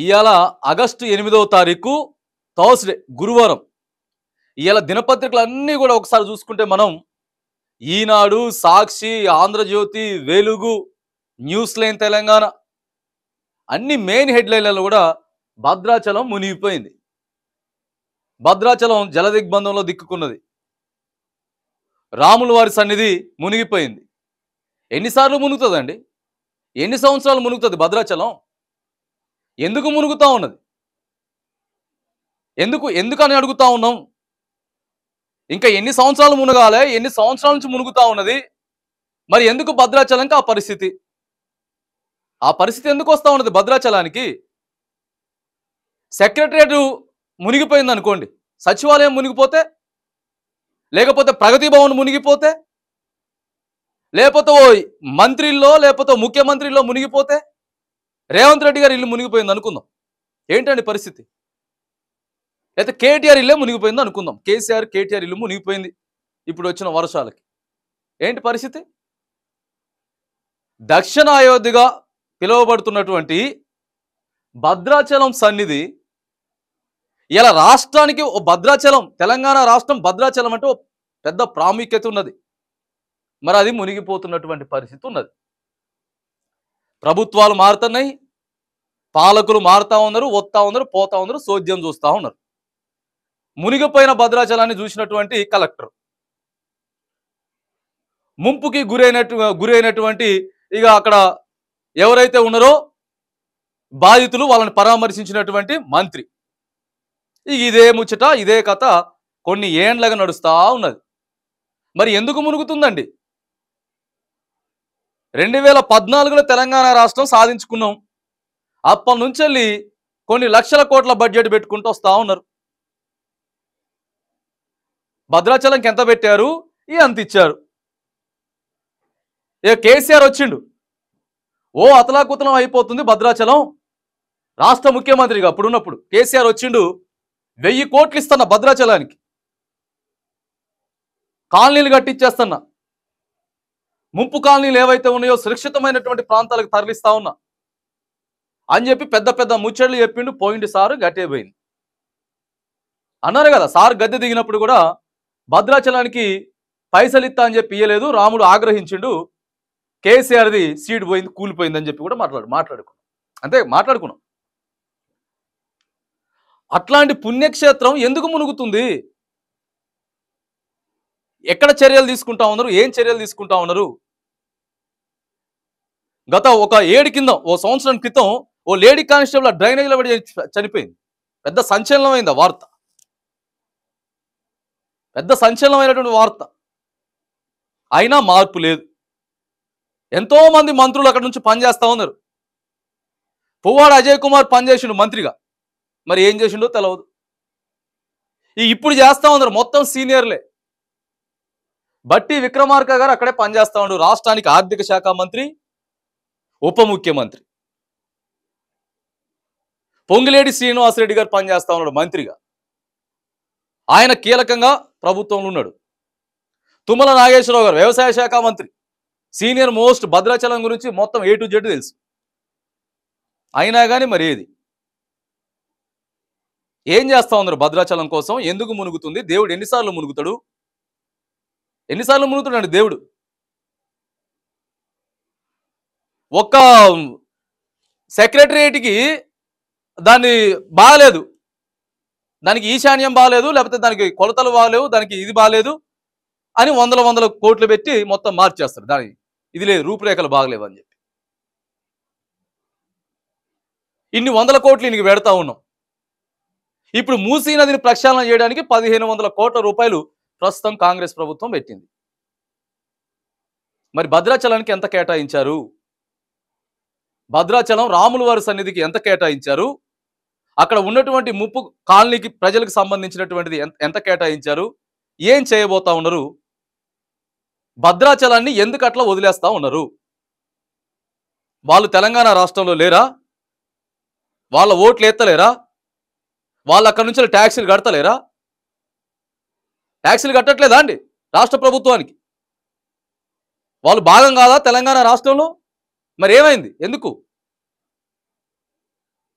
ఇవాళ ఆగస్టు 8వ తారీఖు థర్స్డే గురువారం. ఇవాళ దినపత్రికలు అన్నీ కూడా ఒకసారి చూసుకుంటే మనం ఈనాడు, సాక్షి, ఆంధ్రజ్యోతి, వెలుగు, న్యూస్ లైన్ తెలంగాణ అన్ని మెయిన్ హెడ్లైన్లలో కూడా భద్రాచలం మునిగిపోయింది. భద్రాచలం జలదిగ్బంధంలో దిక్కుకున్నది. రాముల వారి సన్నిధి మునిగిపోయింది. ఎన్నిసార్లు మునుగుతుందండి? ఎన్ని సంవత్సరాలు మునుగుతుంది భద్రాచలం? ఎందుకు మునుగుతా ఉన్నది? ఎందుకని అడుగుతా ఉన్నాం. ఇంకా ఎన్ని సంవత్సరాలు మునగాలి? ఎన్ని సంవత్సరాల నుంచి మునుగుతా ఉన్నది? మరి ఎందుకు భద్రాచలంకి ఆ పరిస్థితి? ఆ పరిస్థితి ఎందుకు వస్తూ ఉన్నది భద్రాచలానికి? సెక్రటరియట్ మునిగిపోయింది అనుకోండి, సచివాలయం మునిగిపోతే, లేకపోతే ప్రగతి భవన్ మునిగిపోతే, లేకపోతే ఓ మంత్రిల్లో లేకపోతే ముఖ్యమంత్రిలో మునిగిపోతే, రేవంత్ రెడ్డి గారి ఇల్లు మునిగిపోయింది అనుకుందాం. ఏంటండి పరిస్థితి? అయితే కేటీఆర్ ఇల్లే మునిగిపోయింది అనుకుందాం. కేటీఆర్ ఇల్లు మునిగిపోయింది ఇప్పుడు వచ్చిన వర్షాలకి. ఏంటి పరిస్థితి? దక్షిణ అయోధ్యగా పిలువబడుతున్నటువంటి భద్రాచలం సన్నిధి ఇలా రాష్ట్రానికి ఓ భద్రాచలం, తెలంగాణ రాష్ట్రం భద్రాచలం అంటే ఓ పెద్ద ప్రాముఖ్యత ఉన్నది. మరి అది మునిగిపోతున్నటువంటి పరిస్థితి ఉన్నది. ప్రభుత్వాలు మారుతున్నాయి, పాలకులు మారుతా ఉన్నారు, వస్తా ఉన్నారు, పోతా ఉన్నారు, సోద్యం చూస్తూ ఉన్నారు. మునిగిపోయిన భద్రాచలాన్ని చూసినటువంటి కలెక్టర్ ముంపుకి గురైనటువంటి ఇక అక్కడ ఎవరైతే ఉన్నారో బాధితులు, వాళ్ళని పరామర్శించినటువంటి మంత్రి, ఇక ఇదే ముచ్చట, ఇదే కథ కొన్ని ఏండ్లుగా నడుస్తూ ఉన్నది. మరి ఎందుకు మునుగుతుందండి? 2014లో తెలంగాణ రాష్ట్రం సాధించుకున్నాం. అప్పటి నుంచి వెళ్ళి కొన్ని లక్షల కోట్ల బడ్జెట్ పెట్టుకుంటూ వస్తూ ఉన్నారు. భద్రాచలంకి ఎంత పెట్టారు? అంత ఇచ్చారు. ఇక కేసీఆర్ వచ్చిండు, ఓ అతలాకుతలం అయిపోతుంది భద్రాచలం. రాష్ట్ర ముఖ్యమంత్రిగా అప్పుడున్నప్పుడు కేసీఆర్ వచ్చిండు, 1000 కోట్లు ఇస్తున్నా భద్రాచలానికి, కాలనీలు కట్టించేస్తున్నా, ముంపు కాలనీలు ఏవైతే ఉన్నాయో సురక్షితమైనటువంటి ప్రాంతాలకు తరలిస్తా ఉన్నా అని చెప్పి పెద్ద పెద్ద ముచ్చట్లు చెప్పిండు. పోయిండు సారు, గట్టే పోయింది అన్నారు కదా. సార్ గద్దె దిగినప్పుడు కూడా భద్రాచలానికి పైసలు ఇస్తా అని చెప్పి ఇయ్యలేదు, రాముడు ఆగ్రహించిండు, కేసీఆర్ది సీట్ పోయింది, కూలిపోయిందని చెప్పి కూడా మాట్లాడుకున్నాం. అంతే మాట్లాడుకున్నాం. అట్లాంటి పుణ్యక్షేత్రం ఎందుకు మునుగుతుంది? ఎక్కడ చర్యలు తీసుకుంటా ఉన్నారు? ఏం చర్యలు తీసుకుంటా ఉన్నారు? గత ఒక 7 కింద, ఓ సంవత్సరం క్రితం ఓ లేడీ కానిస్టేబుల్ డ్రైనేజ్లో పడి చనిపోయింది. పెద్ద సంచలనమైంది వార్త, పెద్ద సంచలనమైనటువంటి వార్త. అయినా మార్పు లేదు. ఎంతో మంది మంత్రులు అక్కడ నుంచి పనిచేస్తా ఉన్నారు. పువ్వాడ అజయ్ కుమార్ పనిచేసిండు మంత్రిగా, మరి ఏం చేసిండో తెలియదు. ఇప్పుడు చేస్తా ఉన్నారు మొత్తం సీనియర్లే. బట్టి విక్రమార్క గారు అక్కడే పనిచేస్తా ఉన్నారు, రాష్ట్రానికి ఆర్థిక శాఖ మంత్రి, ఉప ముఖ్యమంత్రి. పొంగిలేటి శ్రీనివాసరెడ్డి గారు పనిచేస్తా ఉన్నాడు మంత్రిగా, ఆయన కీలకంగా ప్రభుత్వంలో ఉన్నాడు. తుమ్మల నాగేశ్వరరావు గారు వ్యవసాయ శాఖ మంత్రి, సీనియర్ మోస్ట్, భద్రాచలం గురించి మొత్తం A to Z తెలుసు. అయినా కానీ మరి ఏం చేస్తా ఉన్నారు భద్రాచలం కోసం? ఎందుకు మునుగుతుంది? దేవుడు ఎన్నిసార్లు మునుగుతాడు? ఎన్నిసార్లు మునుగుతాడండి దేవుడు? ఒక్క సెక్రటరియట్కి దాన్ని బాగలేదు, దానికి ఈశాన్యం బాగలేదు, లేకపోతే దానికి కొలతలు బాగలేవు, దానికి ఇది బాగలేదు అని వందల కోట్లు పెట్టి మొత్తం మార్చేస్తారు. దానికి ఇది లేదు, రూపురేఖలు బాగలేవు అని చెప్పి ఇన్ని 100 కోట్లు ఇనికి పెడతా ఉన్నాం. ఇప్పుడు మూసీ నదిని ప్రక్షాళన చేయడానికి 1500 కోట్ల రూపాయలు ప్రస్తుతం కాంగ్రెస్ ప్రభుత్వం పెట్టింది. మరి భద్రాచలానికి ఎంత కేటాయించారు? భద్రాచలం రాముల వారి సన్నిధికి ఎంత కేటాయించారు? అక్కడ ఉన్నటువంటి ముప్పు కాలనీకి ప్రజలకు సంబంధించినటువంటిది ఎంత కేటాయించారు? ఏం చేయబోతా ఉన్నారు? భద్రాచలాన్ని ఎందుకు అట్లా వదిలేస్తా ఉన్నారు? వాళ్ళు తెలంగాణ రాష్ట్రంలో లేరా? వాళ్ళ ఓట్లు ఎత్తలేరా? వాళ్ళు అక్కడి నుంచి ట్యాక్సీలు కడతలేరా? ట్యాక్సీలు కట్టట్లేదా అండి రాష్ట్ర ప్రభుత్వానికి? వాళ్ళు భాగం కాదా తెలంగాణ రాష్ట్రంలో? మరి ఏమైంది? ఎందుకు?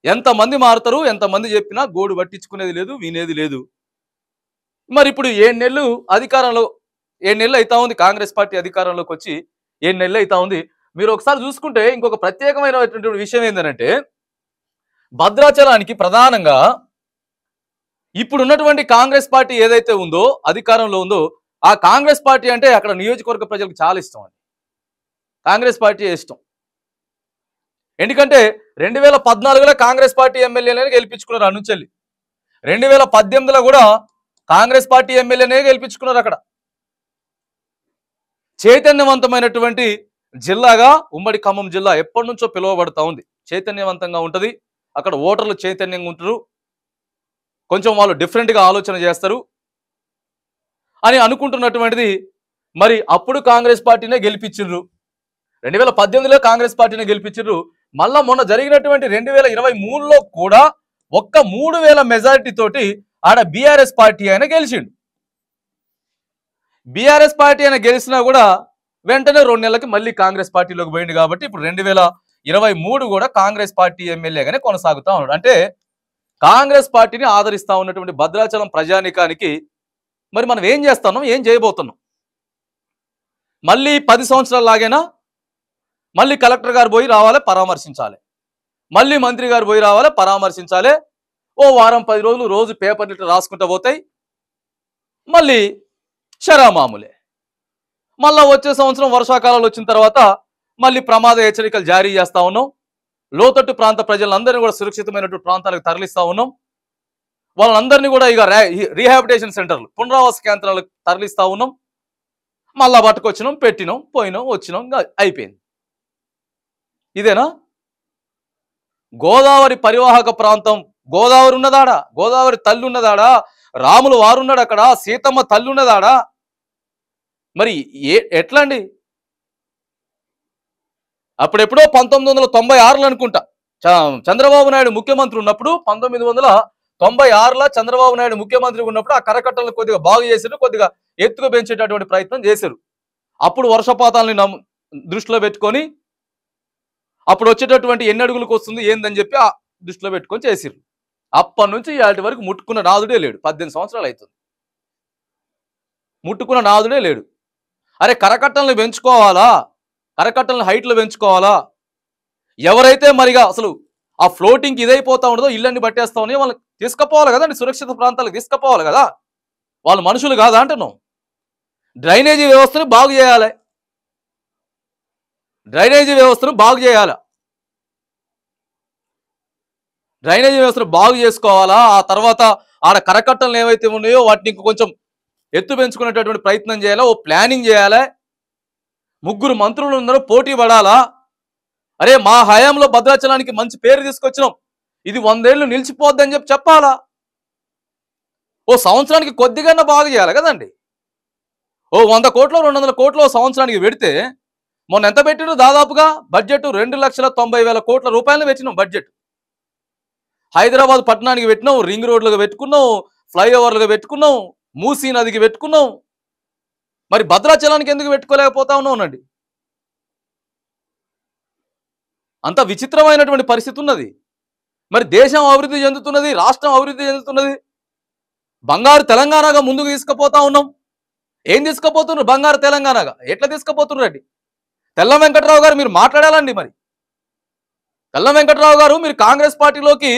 ఎంతమంది మారుతారు, ఎంతమంది చెప్పినా గోడు పట్టించుకునేది లేదు, వినేది లేదు. మరి ఇప్పుడు 7 నెలలు అధికారంలో 7 నెలలు అయితా ఉంది కాంగ్రెస్ పార్టీ అధికారంలోకి వచ్చి 7 నెలలు అయితా ఉంది. మీరు ఒకసారి చూసుకుంటే ఇంకొక ప్రత్యేకమైనటువంటి విషయం ఏంటంటే భద్రాచలానికి ప్రధానంగా ఇప్పుడున్నటువంటి కాంగ్రెస్ పార్టీ ఏదైతే ఉందో అధికారంలో ఉందో ఆ కాంగ్రెస్ పార్టీ అంటే అక్కడ నియోజకవర్గ ప్రజలకు చాలా ఇష్టం అండి. కాంగ్రెస్ పార్టీ ఇష్టం. ఎందుకంటే 2014లో కాంగ్రెస్ పార్టీ ఎమ్మెల్యేలని గెలిపించుకున్నారు అనుచెల్లి. 2018లో కూడా కాంగ్రెస్ పార్టీ ఎమ్మెల్యేనే గెలిపించుకున్నారు. అక్కడ చైతన్యవంతమైనటువంటి జిల్లాగా ఉమ్మడి ఖమ్మం జిల్లా ఎప్పటి నుంచో పిలువబడతా ఉంది. చైతన్యవంతంగా ఉంటది. అక్కడ ఓటర్లు చైతన్యంగా ఉంటారు. కొంచెం వాళ్ళు డిఫరెంట్గా ఆలోచన చేస్తారు అని అనుకుంటున్నటువంటిది మరి అప్పుడు కాంగ్రెస్ పార్టీనే గెలిపించారు. 2018లో కాంగ్రెస్ పార్టీనే గెలిపించారు. మళ్ళా మొన్న జరిగినటువంటి 2023లో కూడా ఒక్క 3000 మెజారిటీ తోటి ఆడ బీఆర్ఎస్ పార్టీ ఆయన గెలిచిండు. బీఆర్ఎస్ పార్టీ ఆయన గెలిచినా కూడా వెంటనే 2 నెలలకి మళ్ళీ కాంగ్రెస్ పార్టీలోకి పోయింది. కాబట్టి ఇప్పుడు 2023 కూడా కాంగ్రెస్ పార్టీ ఎమ్మెల్యేగానే కొనసాగుతా ఉన్నాడు. అంటే కాంగ్రెస్ పార్టీని ఆదరిస్తా ఉన్నటువంటి భద్రాచలం ప్రజానీకానికి మరి మనం ఏం చేస్తున్నాం, ఏం చేయబోతున్నాం? మళ్ళీ 10 సంవత్సరాల లాగైనా మళ్ళీ కలెక్టర్ గారు పోయి రావాలి, పరామర్శించాలి. మళ్ళీ మంత్రి గారు పోయి రావాలి, పరామర్శించాలి. ఓ వారం 10 రోజులు రోజు పేపర్లు ఇట్లా రాసుకుంటూ పోతాయి. మళ్ళీ శరామాములే. మళ్ళా వచ్చే సంవత్సరం వర్షాకాలాలు వచ్చిన తర్వాత మళ్ళీ ప్రమాద హెచ్చరికలు జారీ చేస్తా ఉన్నాం. లోతట్టు ప్రాంత ప్రజలందరినీ కూడా సురక్షితమైనటువంటి ప్రాంతాలకు తరలిస్తా ఉన్నాం. వాళ్ళందరినీ కూడా ఇక రీహాబిటేషన్ సెంటర్లు, పునరావాస కేంద్రాలకు తరలిస్తా ఉన్నాం. మళ్ళా పట్టుకొచ్చినాం, పెట్టినాం, పోయినాం, వచ్చినాం, అయిపోయింది. ఇదేనా? గోదావరి పరివాహక ప్రాంతం, గోదావరి ఉన్నదాడా? గోదావరి తల్లి ఉన్నదాడా? రాములు వారున్నాడు అక్కడ, సీతమ్మ తల్లి ఉన్నదాడా? మరి ఎట్లా అండి? అప్పుడెప్పుడో 1996లో అనుకుంటా చంద్రబాబు నాయుడు ముఖ్యమంత్రి ఉన్నప్పుడు, 1996లో చంద్రబాబు నాయుడు ముఖ్యమంత్రి ఉన్నప్పుడు ఆ కరకట్టలను కొద్దిగా బాగు చేశారు, కొద్దిగా ఎత్తుకు పెంచేటటువంటి ప్రయత్నం చేశారు. అప్పుడు వర్షపాతాలని దృష్టిలో పెట్టుకొని అప్పుడు వచ్చేటటువంటి ఎన్ని అడుగులకు వస్తుంది ఏందని చెప్పి ఆ దృష్టిలో పెట్టుకొని చేసిర్రు. అప్పటి నుంచి ఇవాటి వరకు ముట్టుకున్న నాదుడే లేడు. 18 సంవత్సరాలు అవుతుంది, ముట్టుకున్న నాదుడే లేడు. అరే కరకట్టలను పెంచుకోవాలా, కరకట్టలను హైట్లు పెంచుకోవాలా? ఎవరైతే మరిగా అసలు ఆ ఫ్లోటింగ్కి ఇదైపోతా ఉండదో, ఇళ్ళన్ని పట్టేస్తా ఉన్నాయి, వాళ్ళని తీసుకుపోవాలి కదండి, సురక్షిత ప్రాంతాలకు తీసుకుపోవాలి కదా. వాళ్ళు మనుషులు కాదా అంటున్నాం. డ్రైనేజీ వ్యవస్థను బాగు చేయాలి, డ్రైనేజీ వ్యవస్థను బాగు చేయాలి, డ్రైనేజీ వ్యవస్థను బాగు చేసుకోవాలా. ఆ తర్వాత ఆడ కరకట్టలు ఏవైతే ఉన్నాయో వాటిని కొంచెం ఎత్తు పెంచుకునేటటువంటి ప్రయత్నం చేయాలా, ఓ ప్లానింగ్ చేయాలి. 3 మంత్రులు ఉన్నారు, పోటీ పడాలా. అరే మా హయాంలో భద్రాచలానికి మంచి పేరు తీసుకొచ్చినాం, ఇది 100 ఏళ్ళు నిలిచిపోద్దని చెప్పాలా. ఓ సంవత్సరానికి కొద్దిగా బాగు చేయాలి కదండి. ఓ 100 కోట్లు 200 కోట్లు సంవత్సరానికి పెడితే మొన్న ఎంత పెట్టినో దాదాపుగా బడ్జెట్ 2,90,000 కోట్ల రూపాయలు పెట్టినాం. బడ్జెట్ హైదరాబాద్ పట్టణానికి పెట్టినాం, రింగ్ రోడ్లుగా పెట్టుకున్నాం, ఫ్లైఓవర్లుగా పెట్టుకున్నాం, మూసీ నదికి పెట్టుకున్నాం. మరి భద్రాచలానికి ఎందుకు పెట్టుకోలేకపోతా ఉన్నానండి? అంత విచిత్రమైనటువంటి పరిస్థితి ఉన్నది. మరి దేశం అభివృద్ధి చెందుతున్నది, రాష్ట్రం అభివృద్ధి చెందుతున్నది, బంగారు తెలంగాణగా ముందుకు తీసుకుపోతా ఉన్నాం. ఏం తీసుకుపోతున్నారు? బంగారు తెలంగాణగా ఎట్లా తీసుకుపోతున్నారు అండి? తెల్ల వెంకట్రావు గారు మీరు మాట్లాడాలండి. మరి తెల్ల వెంకట్రావు గారు మీరు కాంగ్రెస్ పార్టీలోకి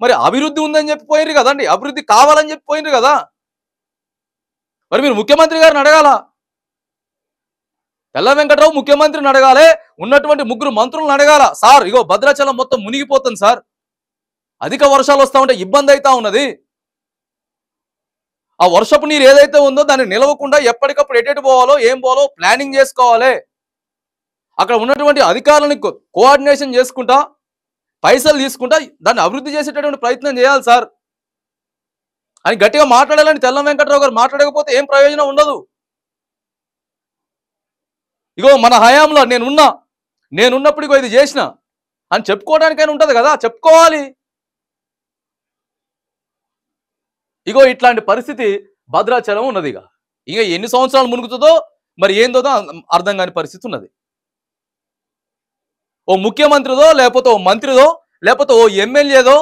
మరి అభివృద్ధి ఉందని చెప్పి పోయినరు కదండి, అభివృద్ధి కావాలని చెప్పి పోయినరు కదా. మరి మీరు ముఖ్యమంత్రి గారిని అడగాల. తెల్ల వెంకట్రావు ముఖ్యమంత్రిని అడగాలి, ఉన్నటువంటి 3 మంత్రులను అడగాల. సార్ ఇగో భద్రాచలం మొత్తం మునిగిపోతుంది సార్, అధిక వర్షాలు వస్తూ ఉంటే ఇబ్బంది అవుతా ఉన్నది, ఆ వర్షపు నీరు ఏదైతే ఉందో దాన్ని నిలవకుండా ఎప్పటికప్పుడు ఎటు పోవాలో ఏం పోవాలో ప్లానింగ్ చేసుకోవాలి. అక్కడ ఉన్నటువంటి అధికారులని కోఆర్డినేషన్ చేసుకుంటా, పైసలు తీసుకుంటా దాన్ని అభివృద్ధి చేసేటటువంటి ప్రయత్నం చేయాలి సార్ అని గట్టిగా మాట్లాడాలని తెల్ల వెంకట్రావు గారు మాట్లాడకపోతే ఏం ప్రయోజనం ఉండదు. ఇగో మన హయాంలో నేనున్నప్పుడు ఇగో ఇది చేసిన అని చెప్పుకోవడానికైనా ఉంటుంది కదా, చెప్పుకోవాలి. ఇగో ఇట్లాంటి పరిస్థితి భద్రాచలం ఉన్నది. ఇక ఎన్ని సంవత్సరాలు మునుగుతుందో మరి ఏందో అర్థం కాని పరిస్థితి ఉన్నది. ఓ ముఖ్యమంత్రిదో లేకపోతే ఓ మంత్రిదో లేకపోతే ఓ ఎమ్మెల్యేదో,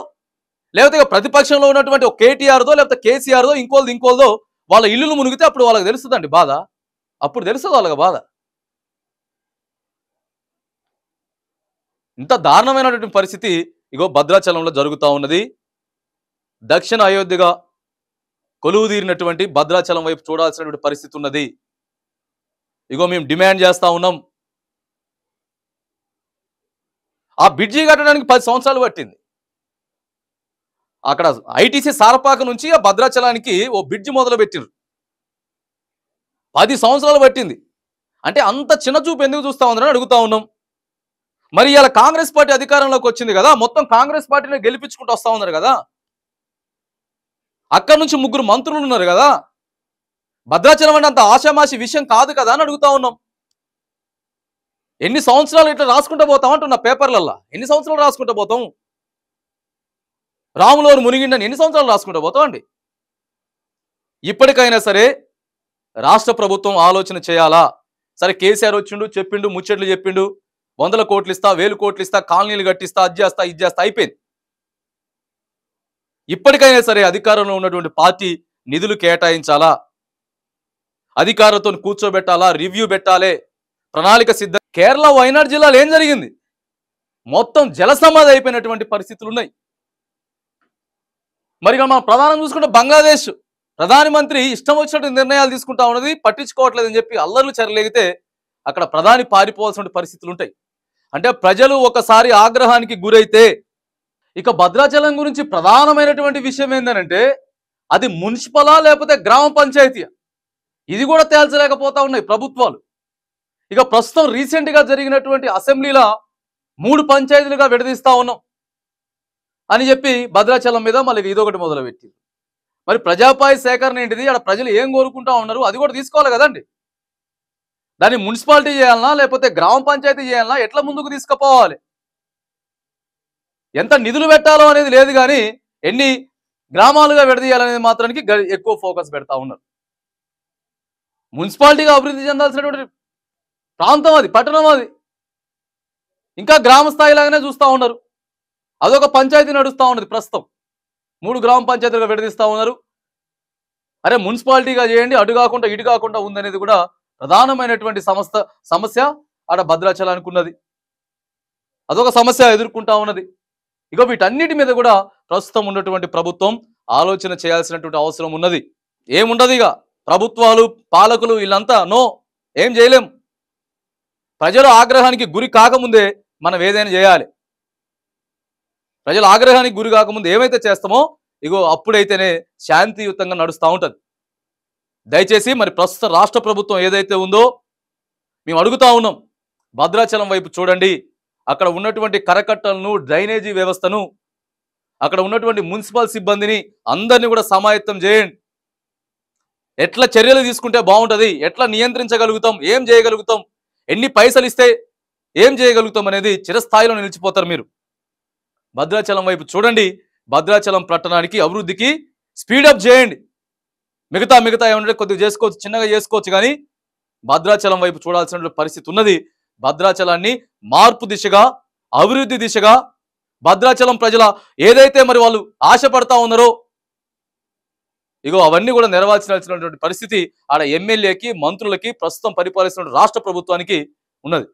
లేకపోతే ఇక ప్రతిపక్షంలో ఉన్నటువంటి ఒక కేటీఆర్దో, లేకపోతే కేసీఆర్దో, ఇంకోల్దో వాళ్ళ ఇల్లులు మునిగితే అప్పుడు వాళ్ళకి తెలుస్తుందండి బాధ. అప్పుడు తెలుస్తుంది వాళ్ళకి బాధ. ఇంత దారుణమైనటువంటి పరిస్థితి ఇగో భద్రాచలంలో జరుగుతూ ఉన్నది. దక్షిణ అయోధ్యగా కొలువుదీరినటువంటి భద్రాచలం వైపు చూడాల్సినటువంటి పరిస్థితి ఉన్నది. ఇగో మేము డిమాండ్ చేస్తా ఉన్నాం. ఆ బ్రిడ్జి కట్టడానికి 10 సంవత్సరాలు పట్టింది. అక్కడ ఐటీసీ సారపాక నుంచి ఆ భద్రాచలానికి ఓ బ్రిడ్జి మొదలు పెట్టిరు. 10 సంవత్సరాలు పట్టింది. అంటే అంత చిన్న చూపు ఎందుకు చూస్తా ఉందని అడుగుతా ఉన్నాం. మరి ఇలా కాంగ్రెస్ పార్టీ అధికారంలోకి వచ్చింది కదా, మొత్తం కాంగ్రెస్ పార్టీని గెలిపించుకుంటూ వస్తా ఉన్నారు కదా, అక్కడి నుంచి 3 మంత్రులు ఉన్నారు కదా, భద్రాచలం అంటే అంత ఆషామాషి విషయం కాదు కదా అని అడుగుతా ఉన్నాం. ఎన్ని సంవత్సరాలు ఇట్లా రాసుకుంటూ పోతాం అంటున్నా పేపర్లల్లా. ఎన్ని సంవత్సరాలు రాసుకుంటూ పోతాం? రాములోరు మునిగిండని ఎన్ని సంవత్సరాలు రాసుకుంటూ పోతాం అండి? ఇప్పటికైనా సరే రాష్ట్ర ప్రభుత్వం ఆలోచన చేయాలా? సరే కేసీఆర్ వచ్చిండు, చెప్పిండు, ముచ్చట్లు చెప్పిండు, 100 కోట్లు ఇస్తా, 1000 కోట్లు ఇస్తా, కాలనీలు కట్టిస్తా, అది చేస్తా, ఇది చేస్తా, అయిపోయింది. ఇప్పటికైనా సరే అధికారంలో ఉన్నటువంటి పార్టీ నిధులు కేటాయించాలా, అధికారులతో కూర్చోబెట్టాలా, రివ్యూ పెట్టాలి, ప్రణాళిక సిద్ధం. కేరళ వైనాడ్ జిల్లాలో ఏం జరిగింది? మొత్తం జలసమాధి అయిపోయినటువంటి పరిస్థితులు ఉన్నాయి. మరి మనం ప్రధానం చూసుకుంటే బంగ్లాదేశ్ ప్రధానమంత్రి ఇష్టం వచ్చినట్టు నిర్ణయాలు తీసుకుంటా ఉన్నది, పట్టించుకోవట్లేదని చెప్పి అల్లర్లు చెరలేగితే అక్కడ ప్రధాని పారిపోవాల్సిన పరిస్థితులు ఉంటాయి. అంటే ప్రజలు ఒకసారి ఆగ్రహానికి గురైతే, ఇక భద్రాచలం గురించి ప్రధానమైనటువంటి విషయం ఏంటంటే అది మున్సిపలా లేకపోతే గ్రామ పంచాయతీ, ఇది కూడా తేల్చలేకపోతా ఉన్నాయి ప్రభుత్వాలు. ఇక ప్రస్తుతం రీసెంట్గా జరిగినటువంటి అసెంబ్లీలో 3 పంచాయతీలుగా విడదీస్తా ఉన్నాం అని చెప్పి భద్రాచలం మీద మళ్ళీ ఇదొకటి మొదలుపెట్టి, మరి ప్రజాపాయ సేకరణ ఏంటిది? అక్కడ ప్రజలు ఏం కోరుకుంటా ఉన్నారు అది కూడా తీసుకోవాలి కదండి. దాన్ని మున్సిపాలిటీ చేయాలన్నా లేకపోతే గ్రామ పంచాయతీ చేయాలన్నా ఎట్లా ముందుకు తీసుకుపోవాలి, ఎంత నిధులు పెట్టాలో అనేది లేదు, కానీ ఎన్ని గ్రామాలుగా విడదీయాలనేది మాత్రానికి ఎక్కువ ఫోకస్ పెడతా ఉన్నారు. మున్సిపాలిటీగా అభివృద్ధి చెందాల్సినటువంటి ప్రాంతం అది, పట్టణం అది, ఇంకా గ్రామ స్థాయిలాగానే చూస్తూ ఉన్నారు. అదొక పంచాయతీ నడుస్తూ ఉన్నది. ప్రస్తుతం 3 గ్రామ పంచాయతీలుగా విడదీస్తూ ఉన్నారు. అరే మున్సిపాలిటీగా చేయండి, అటు కాకుండా ఇటు కాకుండా ఉందనేది కూడా ప్రధానమైనటువంటి సమస్య ఆడ భద్రాచలానికి ఉన్నది. అదొక సమస్య ఎదుర్కొంటా ఉన్నది. ఇక వీటన్నిటి మీద కూడా ప్రస్తుతం ఉన్నటువంటి ప్రభుత్వం ఆలోచన చేయాల్సినటువంటి అవసరం ఉన్నది. ఏముండదు, ఇక ప్రభుత్వాలు, పాలకులు వీళ్ళంతా నో, ఏం చేయలేం. ప్రజల ఆగ్రహానికి గురి కాకముందే మనం ఏదైనా చేయాలి. ప్రజల ఆగ్రహానికి గురి కాకముందు ఏమైతే చేస్తామో ఇగో అప్పుడైతేనే శాంతియుతంగా నడుస్తూ ఉంటుంది. దయచేసి మరి ప్రస్తుత రాష్ట్ర ప్రభుత్వం ఏదైతే ఉందో మేము అడుగుతా ఉన్నాం, భద్రాచలం వైపు చూడండి. అక్కడ ఉన్నటువంటి కరకట్టలను, డ్రైనేజీ వ్యవస్థను, అక్కడ ఉన్నటువంటి మున్సిపల్ సిబ్బందిని అందరినీ కూడా సమాయత్తం చేయండి. ఎట్లా చర్యలు తీసుకుంటే బాగుంటుంది, ఎట్లా నియంత్రించగలుగుతాం, ఏం చేయగలుగుతాం, ఎన్ని పైసలు ఇస్తే ఏం చేయగలుగుతాం అనేది చిరస్థాయిలో నిలిచిపోతారు మీరు. భద్రాచలం వైపు చూడండి. భద్రాచలం పట్టణానికి అభివృద్ధికి స్పీడప్ చేయండి. మిగతా ఏమంటే కొద్దిగా చేసుకోవచ్చు, చిన్నగా చేసుకోవచ్చు, కానీ భద్రాచలం వైపు చూడాల్సిన పరిస్థితి ఉన్నది. భద్రాచలాన్ని మార్పు దిశగా, అభివృద్ధి దిశగా భద్రాచలం ప్రజల ఏదైతే మరి వాళ్ళు ఆశపడతా ఉన్నారో ఇగో అవన్నీ కూడా నెరవేర్చాల్సినటువంటి పరిస్థితి ఆడ ఎమ్మెల్యేకి, మంత్రులకి, ప్రస్తుతం పరిపాలిస్తున్న రాష్ట్ర ప్రభుత్వానికి ఉన్నది.